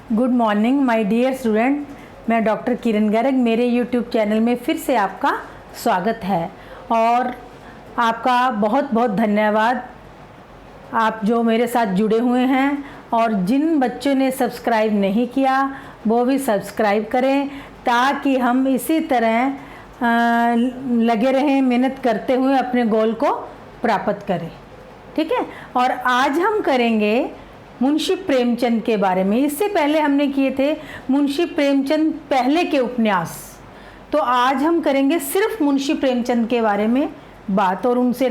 Good morning my dear student. मैं doctor Kiran Garg, मेरे YouTube channel में फिर से आपका स्वागत है और आपका बहुत बहुत धन्यवाद, आप जो मेरे साथ जुड़े हुए हैं। और जिन बच्चों ने सब्सक्राइब नहीं किया वो भी सब्सक्राइब करें ताकि हम इसी तरह लगे रहें, मेहनत करते हुए अपने गोल को प्राप्त करें। ठीक है। और आज हम करेंगे मुंशी प्रेमचंद के बारे में। इससे पहले हमने किए थे मुंशी प्रेमचंद पहले के उपन्यास, तो आज हम करेंगे सिर्फ मुंशी प्रेमचंद के बारे में बात और उनसे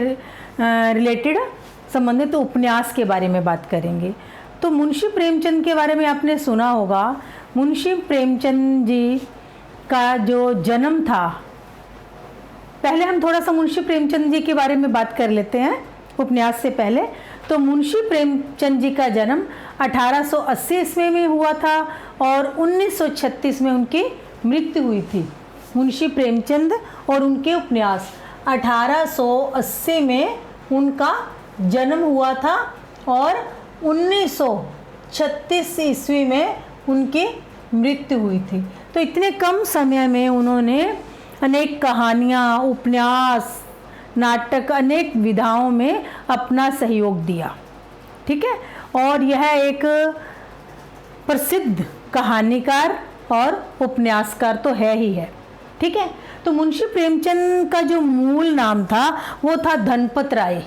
रिलेटेड संबंधित उपन्यास के बारे में बात करेंगे। तो मुंशी प्रेमचंद के बारे में आपने सुना होगा। मुंशी प्रेमचंद जी का जो जन्म था, पहले हम थोड़ा सा मुंशी प्रेमचंद जी के बारे में बात कर लेते हैं उपन्यास से पहले। तो मुंशी प्रेमचंद जी का जन्म 1880 ईस्वी में हुआ था और 1936 में उनकी मृत्यु हुई थी। मुंशी प्रेमचंद और उनके उपन्यास 1880 में उनका जन्म हुआ था और 1936 ईस्वी में उनकी मृत्यु हुई थी। तो इतने कम समय में उन्होंने अनेक कहानियाँ, उपन्यास, नाटक, अनेक विधाओं में अपना सहयोग दिया। ठीक है। और यह एक प्रसिद्ध कहानीकार और उपन्यासकार तो है ही है। ठीक है। तो मुंशी प्रेमचंद का जो मूल नाम था वो था धनपत राय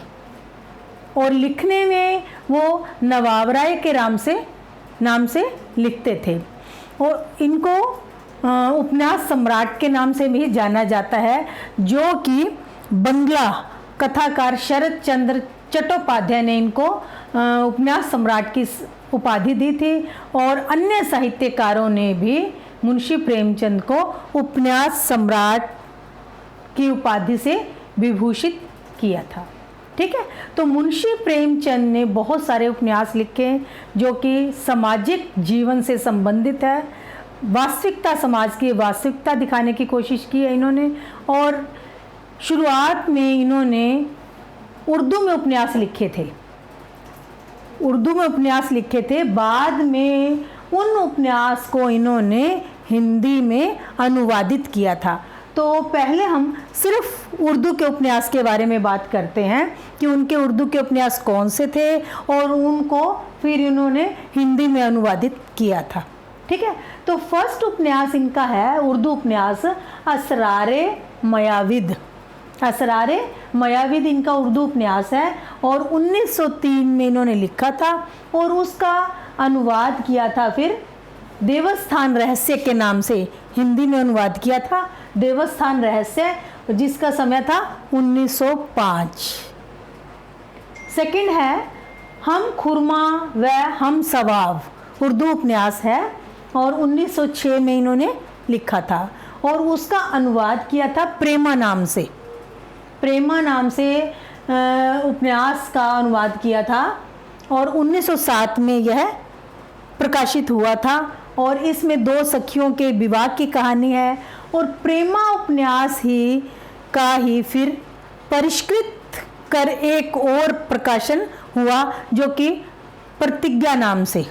और लिखने में वो नवाब राय के नाम से लिखते थे और इनको उपन्यास सम्राट के नाम से भी जाना जाता है, जो कि बंगला कथाकार शरद चंद्र चट्टोपाध्याय ने इनको उपन्यास सम्राट की उपाधि दी थी और अन्य साहित्यकारों ने भी मुंशी प्रेमचंद को उपन्यास सम्राट की उपाधि से विभूषित किया था। ठीक है। तो मुंशी प्रेमचंद ने बहुत सारे उपन्यास लिखे जो कि सामाजिक जीवन से संबंधित है, वास्तविकता, समाज की वास्तविकता दिखाने की कोशिश की है इन्होंने। और शुरुआत में इन्होंने उर्दू में उपन्यास लिखे थे। बाद में उन उपन्यास को इन्होंने हिंदी में अनुवादित किया था। तो पहले हम सिर्फ उर्दू के उपन्यास के बारे में बात करते हैं कि उनके उर्दू के उपन्यास कौन से थे और उनको फिर इन्होंने हिंदी में अनुवादित किया था। ठीक है। तो फर्स्ट उपन्यास इनका है उर्दू उपन्यास असरारे मयाविद। असरारे मयाविद इनका उर्दू उपन्यास है और 1903 में इन्होंने लिखा था और उसका अनुवाद किया था फिर देवस्थान रहस्य के नाम से, हिंदी में अनुवाद किया था देवस्थान रहस्य, जिसका समय था 1905। सेकंड है हम खुरमा व हम सवाब, उर्दू उपन्यास है और 1906 में इन्होंने लिखा था और उसका अनुवाद किया था प्रेमा नाम से उपन्यास का अनुवाद किया था और 1907 में यह प्रकाशित हुआ था। और इसमें दो सखियों के विवाह की कहानी है और प्रेमा उपन्यास का ही फिर परिष्कृत कर एक और प्रकाशन हुआ जो कि प्रतिज्ञा नाम से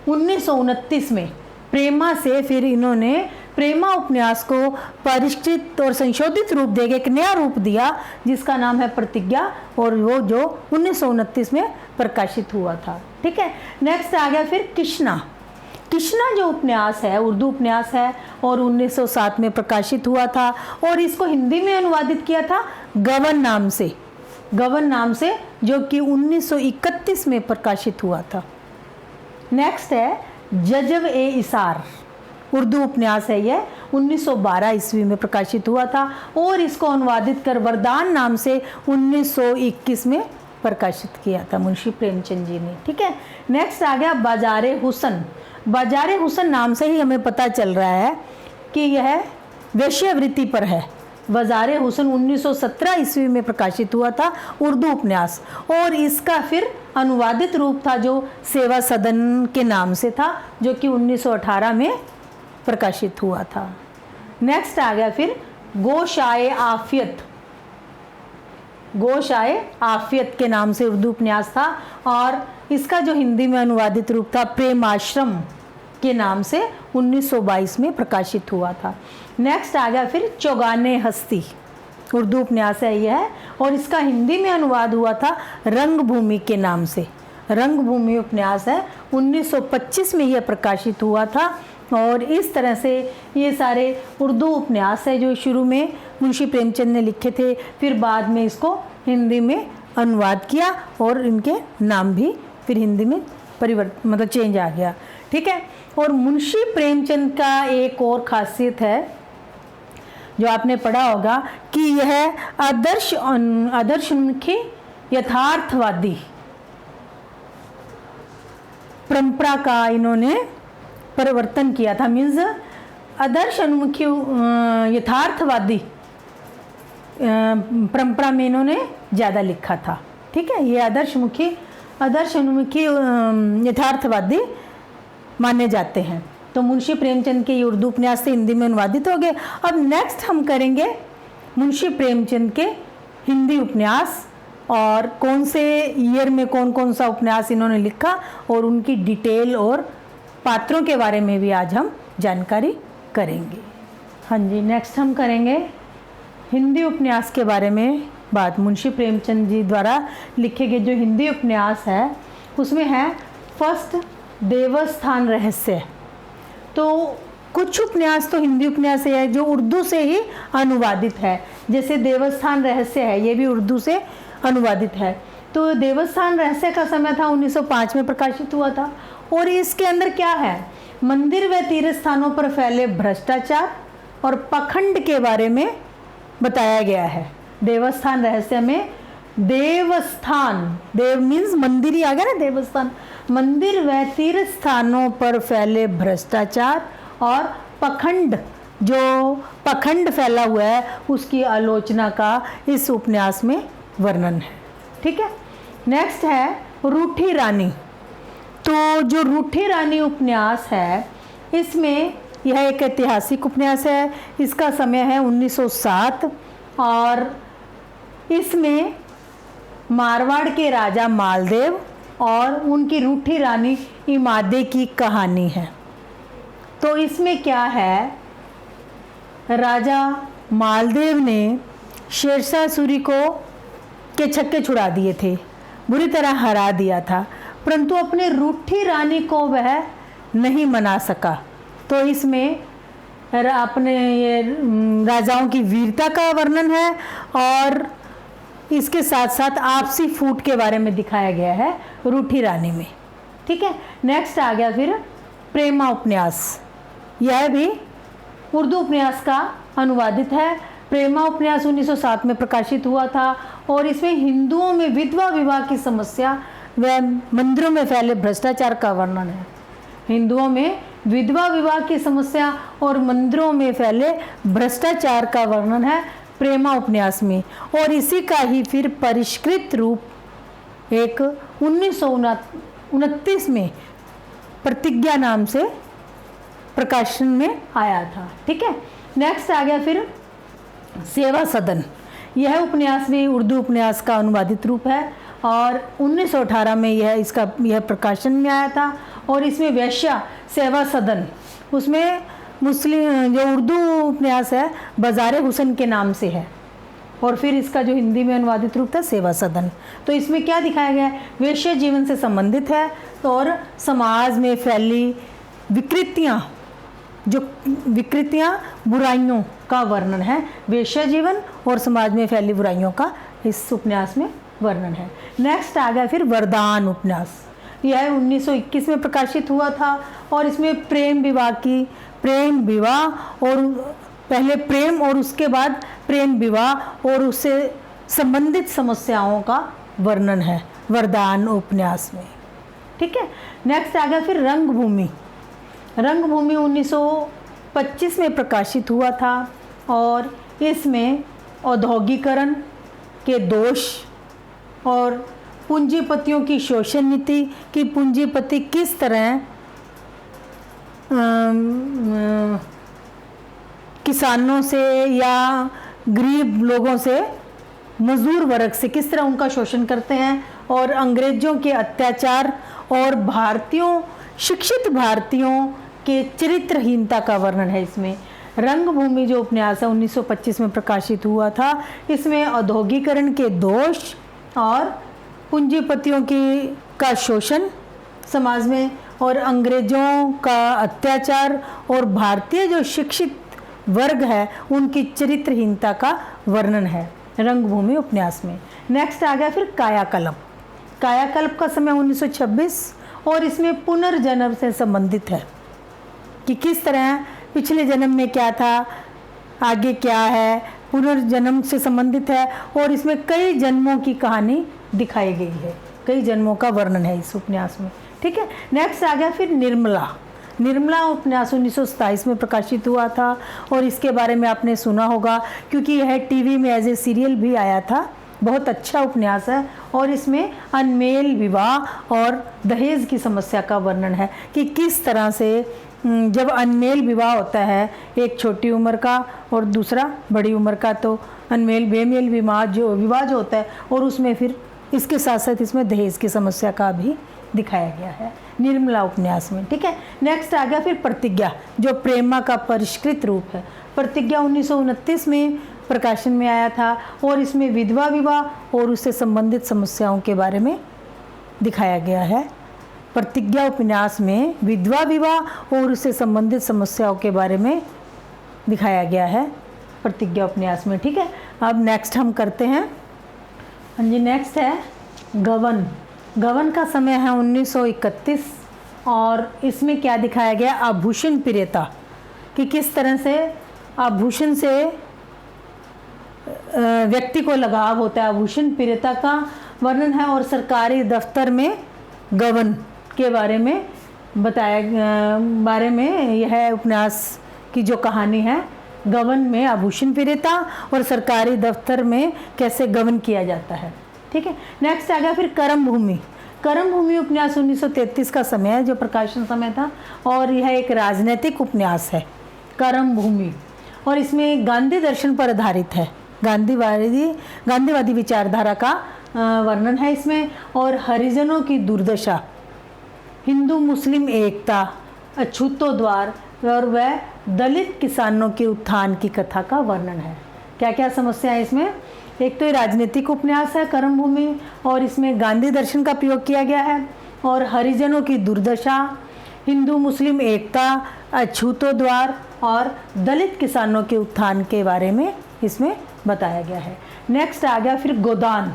1929 में। प्रेमा से फिर इन्होंने प्रेमा उपन्यास को परिष्कृत और संशोधित रूप देकर एक नया रूप दिया जिसका नाम है प्रतिज्ञा और वो जो 1929 में प्रकाशित हुआ था। ठीक है। नेक्स्ट आ गया फिर कृष्णा जो उपन्यास है उर्दू उपन्यास है और 1907 में प्रकाशित हुआ था और इसको हिंदी में अनुवादित किया था गवन नाम से जो कि 1931 में प्रकाशित हुआ था। नेक्स्ट है जजब ए इसार, उर्दू उपन्यास है यह, 1912 ईस्वी में प्रकाशित हुआ था और इसको अनुवादित कर वरदान नाम से 1921 में प्रकाशित किया था मुंशी प्रेमचंद जी ने। ठीक है। नेक्स्ट आ गया बाजारे हुसन नाम से ही हमें पता चल रहा है कि यह वेश्यावृत्ति पर है। बाजारे हुसन 1917 ईस्वी में प्रकाशित हुआ था उर्दू उपन्यास और इसका फिर अनुवादित रूप था जो सेवा सदन के नाम से था जो कि 1918 में प्रकाशित हुआ था। नेक्स्ट आ गया फिर गोशाए आफियत के नाम से उर्दू उपन्यास था और इसका जो हिंदी में अनुवादित रूप था प्रेम आश्रम के नाम से 1922 में प्रकाशित हुआ था। नेक्स्ट आ गया फिर चौगाने हस्ती, उर्दू उपन्यास है यह, और इसका हिंदी में अनुवाद हुआ था रंगभूमि के नाम से। रंगभूमि उपन्यास है, 1925 में यह प्रकाशित हुआ था। और इस तरह से ये सारे उर्दू उपन्यास है जो शुरू में मुंशी प्रेमचंद ने लिखे थे, फिर बाद में इसको हिंदी में अनुवाद किया और इनके नाम भी फिर हिंदी में मतलब चेंज आ गया। ठीक है। और मुंशी प्रेमचंद का एक और खासियत है जो आपने पढ़ा होगा कि यह आदर्शोन्मुखी यथार्थवादी परंपरा का इन्होंने परिवर्तन किया था। मीन्स आदर्श अनुमुखी यथार्थवादी परंपरा में इन्होंने ज़्यादा लिखा था। ठीक है। ये आदर्श अनुमुखी यथार्थवादी माने जाते हैं। तो मुंशी प्रेमचंद के ये उर्दू उपन्यास से हिंदी में अनुवादित हो गए। अब नेक्स्ट हम करेंगे मुंशी प्रेमचंद के हिंदी उपन्यास और कौन से ईयर में कौन कौन सा उपन्यास इन्होंने लिखा और उनकी डिटेल और पात्रों के बारे में भी आज हम जानकारी करेंगे। हाँ जी, नेक्स्ट हम करेंगे हिंदी उपन्यास के बारे में बात। मुंशी प्रेमचंद जी द्वारा लिखे गए जो हिंदी उपन्यास है उसमें है फर्स्ट देवस्थान रहस्य। तो कुछ उपन्यास तो हिंदी उपन्यास है जो उर्दू से ही अनुवादित है, जैसे देवस्थान रहस्य है, ये भी उर्दू से अनुवादित है। तो देवस्थान रहस्य का समय था 1905 में प्रकाशित हुआ था। और इसके अंदर क्या है, मंदिर व तीर्थ स्थानों पर फैले भ्रष्टाचार और पखंड के बारे में बताया गया है। देवस्थान रहस्य में देवस्थान, देव मीन्स मंदिर ही आ गया ना, देवस्थान, मंदिर व तीर्थ स्थानों पर फैले भ्रष्टाचार और पखंड, जो पखंड फैला हुआ है उसकी आलोचना का इस उपन्यास में वर्णन है। ठीक है। नेक्स्ट है रूठी रानी। तो जो रूठी रानी उपन्यास है इसमें यह एक ऐतिहासिक उपन्यास है। इसका समय है 1907 और इसमें मारवाड़ के राजा मालदेव और उनकी रूठी रानी इमादे की कहानी है। तो इसमें क्या है, राजा मालदेव ने शेरशाह सूरी को के छक्के छुड़ा दिए थे, बुरी तरह हरा दिया था, परंतु अपने रूठी रानी को वह नहीं मना सका। तो इसमें अपने ये राजाओं की वीरता का वर्णन है और इसके साथ साथ आपसी फूट के बारे में दिखाया गया है रूठी रानी में। ठीक है। नेक्स्ट आ गया फिर प्रेमा उपन्यास। यह भी उर्दू उपन्यास का अनुवादित है। प्रेमा उपन्यास 1907 में प्रकाशित हुआ था और इसमें हिंदुओं में विधवा विवाह की समस्या व मंदिरों में फैले भ्रष्टाचार का वर्णन है। हिंदुओं में विधवा विवाह की समस्या और मंदिरों में फैले भ्रष्टाचार का वर्णन है प्रेमा उपन्यास में। और इसी का ही फिर परिष्कृत रूप एक 1929 में प्रतिज्ञा नाम से प्रकाशन में आया था। ठीक है। नेक्स्ट आ गया फिर सेवा सदन। यह उपन्यास भी उर्दू उपन्यास का अनुवादित रूप है और 1918 में यह प्रकाशन में आया था। और इसमें वैश्या सेवा सदन, उसमें मुस्लिम जो उर्दू उपन्यास है बाज़ारे हुसन के नाम से है और फिर इसका जो हिंदी में अनुवादित रूप था सेवा सदन। तो इसमें क्या दिखाया गया है, वैश्य जीवन से संबंधित है और समाज में फैली विकृतियाँ बुराइयों का वर्णन है। वैश्य जीवन और समाज में फैली बुराइयों का इस उपन्यास में वर्णन है। नेक्स्ट आ गया फिर वरदान उपन्यास। यह 1921 में प्रकाशित हुआ था और इसमें प्रेम विवाह और पहले प्रेम और उसके बाद प्रेम विवाह और उससे संबंधित समस्याओं का वर्णन है वरदान उपन्यास में। ठीक है। नेक्स्ट आ गया फिर रंगभूमि। रंगभूमि 1925 में प्रकाशित हुआ था और इसमें औद्योगिकरण के दोष और पूंजीपतियों की शोषण नीति कि पूंजीपति किस तरह किसानों से या गरीब लोगों से, मजदूर वर्ग से किस तरह उनका शोषण करते हैं और अंग्रेज़ों के अत्याचार और शिक्षित भारतीयों के चरित्रहीनता का वर्णन है इसमें। रंगभूमि जो उपन्यास है 1925 में प्रकाशित हुआ था। इसमें औद्योगिकरण के दोष और पूंजीपतियों का शोषण समाज में, और अंग्रेजों का अत्याचार, और भारतीय जो शिक्षित वर्ग है उनकी चरित्रहीनता का वर्णन है रंगभूमि उपन्यास में। नेक्स्ट आ गया फिर कायाकल्प। कायाकल्प का समय 1926 और इसमें पुनर्जन्म से संबंधित है कि किस तरह पिछले जन्म में क्या था, आगे क्या है, पुनर्जन्म से संबंधित है। और इसमें कई जन्मों की कहानी दिखाई गई है, कई जन्मों का वर्णन है इस उपन्यास में। ठीक है। नेक्स्ट आ गया फिर निर्मला। निर्मला उपन्यास 1927 में प्रकाशित हुआ था और इसके बारे में आपने सुना होगा क्योंकि यह टीवी में एज ए सीरियल भी आया था। बहुत अच्छा उपन्यास है और इसमें अनमेल विवाह और दहेज की समस्या का वर्णन है कि किस तरह से जब अनमेल विवाह होता है, एक छोटी उम्र का और दूसरा बड़ी उम्र का, तो अनमेल बेमेल विवाह जो होता है, और उसमें फिर इसके साथ साथ इसमें दहेज की समस्या का भी दिखाया गया है निर्मला उपन्यास में। ठीक है। नेक्स्ट आ गया फिर प्रतिज्ञा, जो प्रेमा का परिष्कृत रूप है। प्रतिज्ञा 1929 में प्रकाशन में आया था और इसमें विधवा विवाह और उससे संबंधित समस्याओं के बारे में दिखाया गया है। प्रतिज्ञा उपन्यास में विधवा विवाह और उससे संबंधित समस्याओं के बारे में दिखाया गया है प्रतिज्ञा उपन्यास में। ठीक है। अब नेक्स्ट हम करते हैं, हाँ जी, नेक्स्ट है गबन। गबन का समय है 1931 और इसमें क्या दिखाया गया, आभूषण प्रियता, कि किस तरह से आभूषण से व्यक्ति को लगाव होता है, आभूषण प्रियता का वर्णन है। और सरकारी दफ्तर में गबन के बारे में यह उपन्यास की जो कहानी है, गबन में आभूषण प्रियता और सरकारी दफ्तर में कैसे गबन किया जाता है। ठीक है। नेक्स्ट आ गया फिर कर्मभूमि। कर्मभूमि उपन्यास 1933 का समय है जो प्रकाशन समय था और यह एक राजनीतिक उपन्यास है कर्मभूमि, और इसमें गांधी दर्शन पर आधारित है। गांधीवादी विचारधारा का वर्णन है इसमें, और हरिजनों की दुर्दशा, हिंदू मुस्लिम एकता, अछूतोद्वार और वह दलित किसानों के उत्थान की कथा का वर्णन है। क्या क्या समस्या है इसमें, एक तो ये राजनीतिक उपन्यास है कर्मभूमि और इसमें गांधी दर्शन का प्रयोग किया गया है, और हरिजनों की दुर्दशा, हिंदू मुस्लिम एकता, अछूतोद्वार और दलित किसानों के उत्थान के बारे में इसमें बताया गया है। नेक्स्ट आ गया फिर गोदान।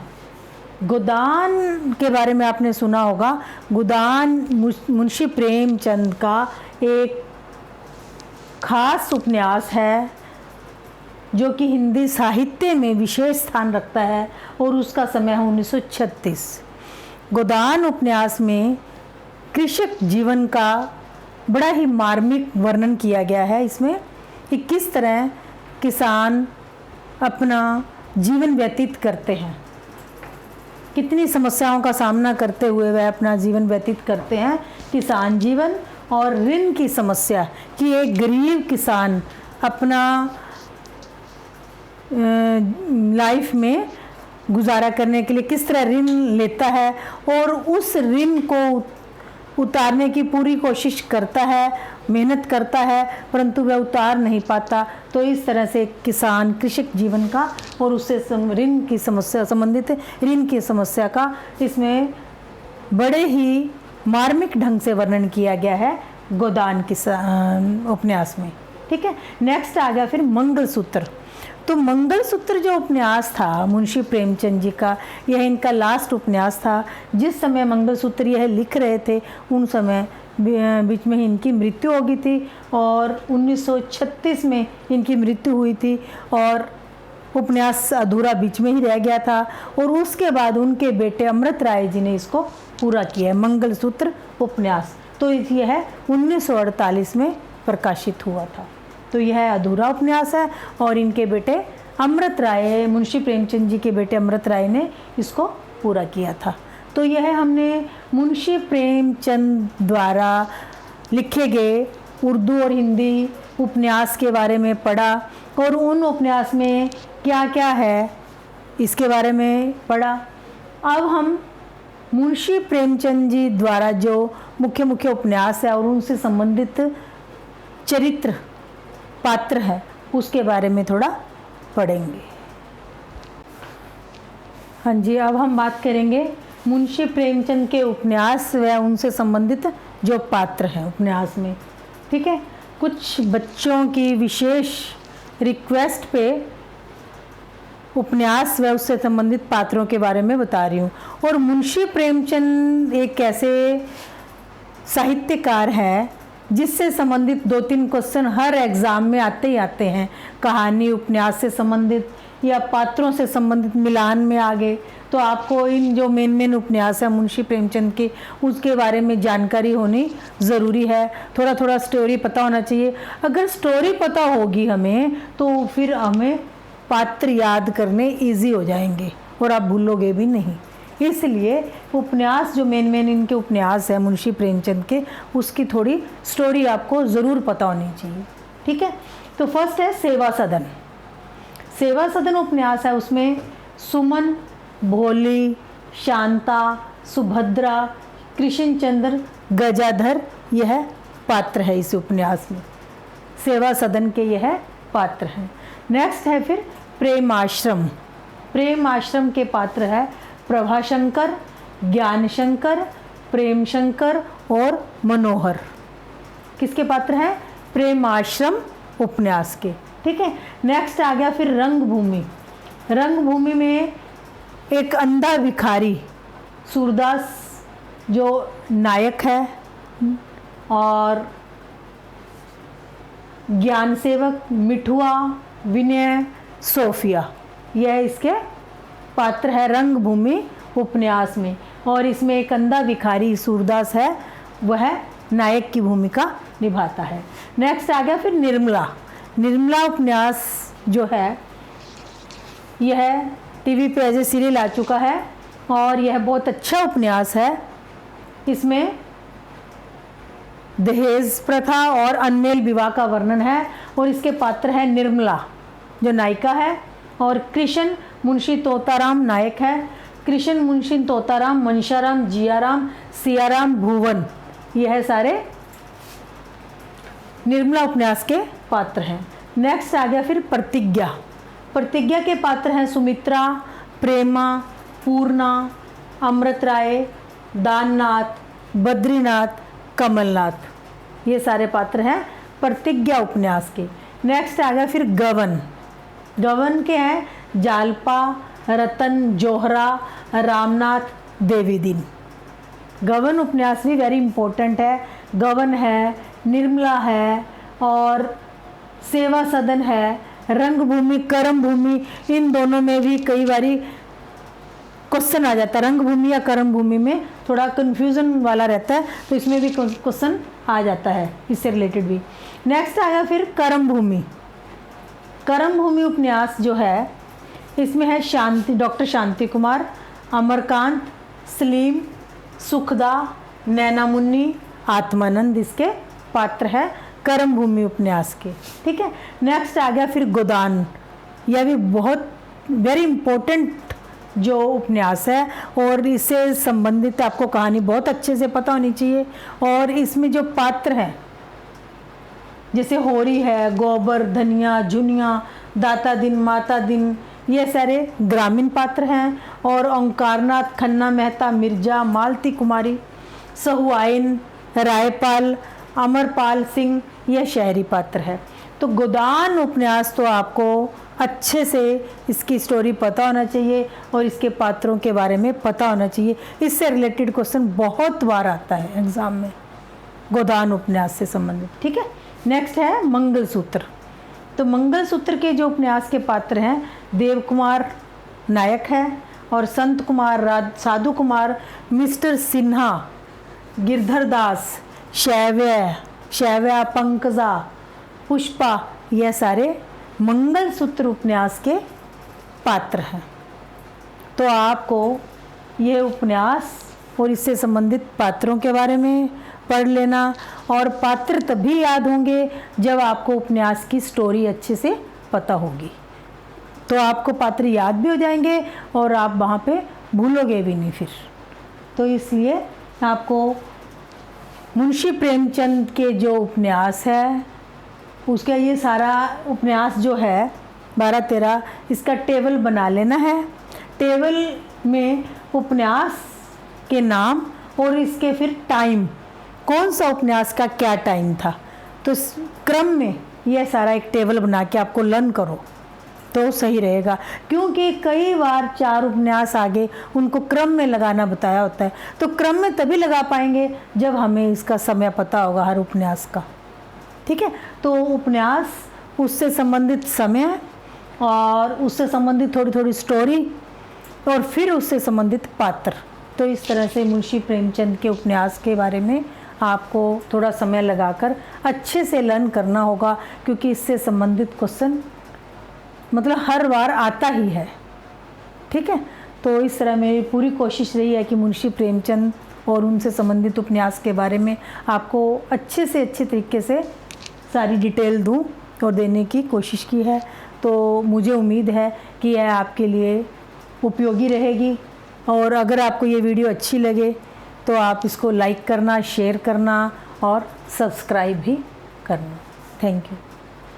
गोदान के बारे में आपने सुना होगा। गोदान मुंशी प्रेमचंद का एक खास उपन्यास है जो कि हिंदी साहित्य में विशेष स्थान रखता है और उसका समय है 1936। गोदान उपन्यास में कृषक जीवन का बड़ा ही मार्मिक वर्णन किया गया है इसमें, कि किस तरह किसान अपना जीवन व्यतीत करते हैं, कितनी समस्याओं का सामना करते हुए वह अपना जीवन व्यतीत करते हैं। किसान जीवन और ऋण की समस्या, कि एक गरीब किसान अपना लाइफ में गुजारा करने के लिए किस तरह ऋण लेता है और उस ऋण को उतारने की पूरी कोशिश करता है, मेहनत करता है, परंतु वह उतार नहीं पाता। तो इस तरह से किसान कृषक जीवन का और उससे ऋण की समस्या संबंधित ऋण की समस्या का इसमें बड़े ही मार्मिक ढंग से वर्णन किया गया है गोदान की उपन्यास में। ठीक है। नेक्स्ट आ गया फिर मंगलसूत्र। तो मंगलसूत्र जो उपन्यास था मुंशी प्रेमचंद जी का, यह इनका लास्ट उपन्यास था। जिस समय मंगलसूत्र यह लिख रहे थे उन समय बीच में ही इनकी मृत्यु हो गई थी और 1936 में इनकी मृत्यु हुई थी और उपन्यास अधूरा बीच में ही रह गया था। और उसके बाद उनके बेटे अमृत राय जी ने इसको पूरा किया है, मंगलसूत्र उपन्यास। तो यह 1948 में प्रकाशित हुआ था। तो यह अधूरा उपन्यास है और इनके बेटे अमृत राय, मुंशी प्रेमचंद जी के बेटे अमृत राय ने इसको पूरा किया था। तो यह हमने मुंशी प्रेमचंद द्वारा लिखे गए उर्दू और हिंदी उपन्यास के बारे में पढ़ा और उन उपन्यास में क्या क्या है इसके बारे में पढ़ा। अब हम मुंशी प्रेमचंद जी द्वारा जो मुख्य उपन्यास है और उनसे संबंधित चरित्र पात्र है उसके बारे में थोड़ा पढ़ेंगे। हाँ जी, अब हम बात करेंगे मुंशी प्रेमचंद के उपन्यास व उनसे संबंधित जो पात्र हैं उपन्यास में। ठीक है, कुछ बच्चों की विशेष रिक्वेस्ट पे उपन्यास व उससे संबंधित पात्रों के बारे में बता रही हूँ। और मुंशी प्रेमचंद एक ऐसे साहित्यकार है जिससे संबंधित 2-3 क्वेश्चन हर एग्ज़ाम में आते ही आते हैं। कहानी उपन्यास से संबंधित या पात्रों से संबंधित मिलान में आ गए तो आपको इन जो मेन उपन्यास है मुंशी प्रेमचंद के उसके बारे में जानकारी होनी ज़रूरी है। थोड़ा थोड़ा स्टोरी पता होना चाहिए। अगर स्टोरी पता होगी हमें तो फिर हमें पात्र याद करने इजी हो जाएंगे और आप भूलोगे भी नहीं। इसलिए उपन्यास जो मेन इनके उपन्यास है मुंशी प्रेमचंद के, उसकी थोड़ी स्टोरी आपको ज़रूर पता होनी चाहिए। ठीक है, तो फर्स्ट है सेवा सदन। सेवा सदन उपन्यास है, उसमें सुमन, भोली, शांता, सुभद्रा, कृष्णचंद्र, गजाधर यह पात्र है इस उपन्यास में। सेवा सदन के यह पात्र हैं। नेक्स्ट है फिर प्रेम आश्रम। प्रेम आश्रम के पात्र है प्रभाशंकर, ज्ञानशंकर, प्रेमशंकर और मनोहर। किसके पात्र हैं? प्रेम आश्रम उपन्यास के। ठीक है, नेक्स्ट आ गया फिर रंगभूमि। रंगभूमि में एक अंधा भिखारी सूरदास जो नायक है और ज्ञान सेवक मिठुआ, विनय, सोफिया, यह इसके पात्र है रंगभूमि उपन्यास में। और इसमें एक अंधा भिखारी सूरदास है, वह नायक की भूमिका निभाता है। नेक्स्ट आ गया फिर निर्मला। निर्मला उपन्यास जो है यह टीवी पे एज ए सीरियल आ चुका है और यह बहुत अच्छा उपन्यास है। इसमें दहेज प्रथा और अनमेल विवाह का वर्णन है और इसके पात्र है निर्मला जो नायिका है और कृष्ण मुंशी तोताराम नायक है। कृष्ण मुंशी तोताराम, मनशाराम, जियाराम, सियाराम, भुवन, यह सारे निर्मला उपन्यास के पात्र हैं। नेक्स्ट आ गया फिर प्रतिज्ञा। प्रतिज्ञा के पात्र हैं सुमित्रा, प्रेमा, पूर्णा, अमृत राय, दाननाथ, बद्रीनाथ, कमलनाथ, ये सारे पात्र हैं प्रतिज्ञा उपन्यास के। नेक्स्ट आ गया फिर गवन। गवन के हैं जालपा, रतन, जोहरा, रामनाथ, देवीदीन। गवन उपन्यास भी वेरी इंपॉर्टेंट है। गवन है, निर्मला है और सेवा सदन है, रंगभूमि, कर्मभूमि, इन दोनों में भी कई बारी क्वेश्चन आ जाता है। रंगभूमि या कर्मभूमि में थोड़ा कन्फ्यूज़न वाला रहता है तो इसमें भी क्वेश्चन आ जाता है इससे रिलेटेड भी। नेक्स्ट आया फिर कर्मभूमि। कर्मभूमि उपन्यास जो है इसमें है शांति, डॉक्टर शांति कुमार, अमरकांत, सलीम, सुखदा, नैना मुन्नी, आत्मानंद इसके पात्र है कर्मभूमि उपन्यास के। ठीक है, नेक्स्ट आ गया फिर गोदान। यह भी बहुत वेरी इम्पोर्टेंट जो उपन्यास है और इससे संबंधित आपको कहानी बहुत अच्छे से पता होनी चाहिए। और इसमें जो पात्र हैं जैसे होरी है, गोबर, धनिया, झुनिया, दाता दिन, माता दिन, ये सारे ग्रामीण पात्र हैं। और ओंकारनाथ, खन्ना मेहता, मिर्जा, मालती कुमारी, सहुआइन, रायपाल, अमरपाल सिंह, यह शहरी पात्र है। तो गोदान उपन्यास तो आपको अच्छे से इसकी स्टोरी पता होना चाहिए और इसके पात्रों के बारे में पता होना चाहिए। इससे रिलेटेड क्वेश्चन बहुत बार आता है एग्ज़ाम में गोदान उपन्यास से संबंधित। ठीक है, नेक्स्ट है मंगलसूत्र। तो मंगलसूत्र के जो उपन्यास के पात्र हैं देव कुमार नायक है और संत कुमार, साधु कुमार, मिस्टर सिन्हा, गिरधर दास, शैव्या, पंकजा, पुष्पा, यह सारे मंगलसूत्र उपन्यास के पात्र हैं। तो आपको ये उपन्यास और इससे संबंधित पात्रों के बारे में पढ़ लेना। और पात्र तभी याद होंगे जब आपको उपन्यास की स्टोरी अच्छे से पता होगी, तो आपको पात्र याद भी हो जाएंगे और आप वहाँ पे भूलोगे भी नहीं फिर। तो इसलिए आपको मुंशी प्रेमचंद के जो उपन्यास है उसका ये सारा उपन्यास जो है 12-13 इसका टेबल बना लेना है। टेबल में उपन्यास के नाम और इसके फिर टाइम, कौन सा उपन्यास का क्या टाइम था, तो क्रम में यह सारा एक टेबल बना के आपको लर्न करो तो सही रहेगा। क्योंकि कई बार 4 उपन्यास आगे उनको क्रम में लगाना बताया होता है, तो क्रम में तभी लगा पाएंगे जब हमें इसका समय पता होगा हर उपन्यास का। ठीक है, तो उपन्यास, उससे संबंधित समय और उससे संबंधित थोड़ी थोड़ी स्टोरी और फिर उससे संबंधित पात्र। तो इस तरह से मुंशी प्रेमचंद के उपन्यास के बारे में आपको थोड़ा समय लगाकर अच्छे से लर्न करना होगा, क्योंकि इससे संबंधित क्वेश्चन मतलब हर बार आता ही है। ठीक है, तो इस तरह मेरी पूरी कोशिश रही है कि मुंशी प्रेमचंद और उनसे संबंधित उपन्यास के बारे में आपको अच्छे से अच्छे तरीके से सारी डिटेल दूं और देने की कोशिश की है। तो मुझे उम्मीद है कि यह आपके लिए उपयोगी रहेगी, और अगर आपको ये वीडियो अच्छी लगे तो आप इसको लाइक करना, शेयर करना और सब्सक्राइब भी करना। Thank you.